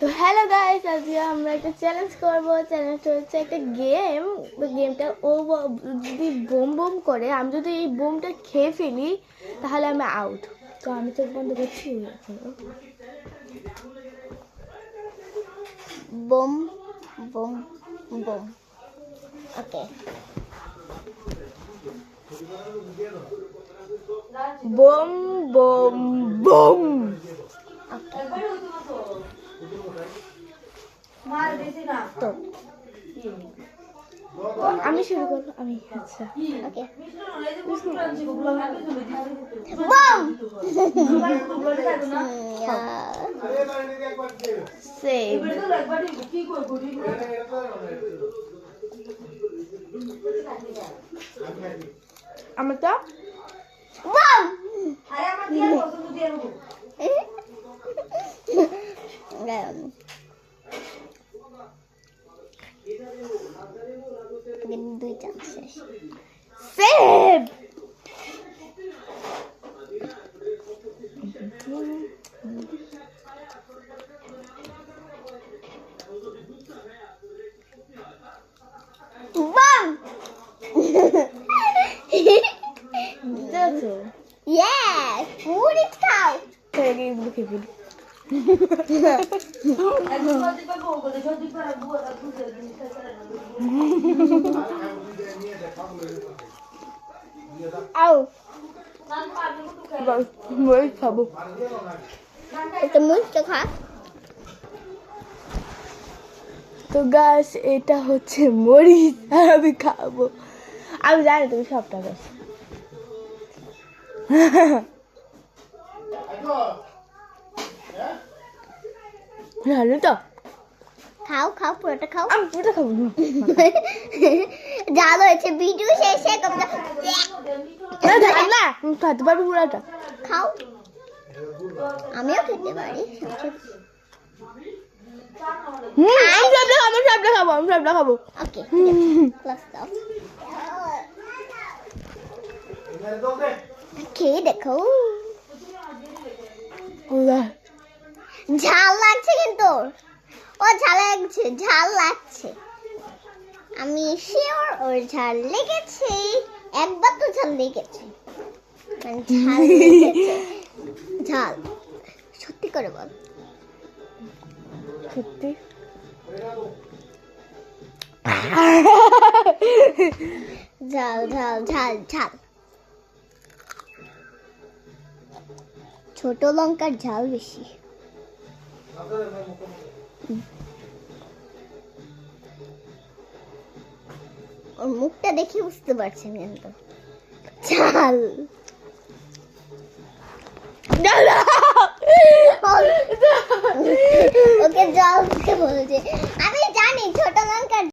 তো hello guys, আজকে আমরা একটা চ্যালেঞ্জ করব। চ্যালেঞ্জটা হচ্ছে একটা গেম। তো গেমটা ও যদি বোম বোম করে, আমি যদি এই বোমটা খেয়ে ফেলি তাহলে আমি আউট। তো আমি চোখ বন্ধ করছি। বোম বোম বোম। ওকে, বোম বোম বোম। তো আমি শুরু করবো। আমি আচ্ছা ওকে। Bomb save. আমরা তো বোম। দুই চান্স শেষ। সেভ। বোম। দেখো ইয়েস, পুরি খাও। এগুলো খেয়ে ফেলি। আও, মরিচ খাবো। এটা মুখটা খা। তো গাছ এটা হচ্ছে মরিচ আর আমি খাবো। আমি জানি তুমি সবটা গাছ জানো তো। খাও খাও, পুরোটা খাও। আমি পুরোটা খাবো না। জাল হয়েছে ভিডিও শেষে কমটা না জানি না, আমি খাতে পারবো পুরোটা। খাও। আমিও খেতে পারি। আমি সবটা খাবো, সবটা খাবো, আমি সবটা খাবো। ওকে, ক্লাস দাও। খেয়ে দেখো। ঝাল লাগছে কিন্তু, ও ঝাল লাগছে, ঝাল লাগছে। আমি শিওর ওর ঝাল লেগেছে। একবার তো ঝাল লেগেছে, মানে ঝাল লেগেছে। ঝাল সত্যি করে বল। সত্যি ঝাল ঝাল ঝাল ঝাল। ছোট লঙ্কার ঝাল বেশি। ওর মুখটা দেখে বুঝতে পারছেন কিন্তু ঝাল। ওকে জল খেতে বলছে। আমি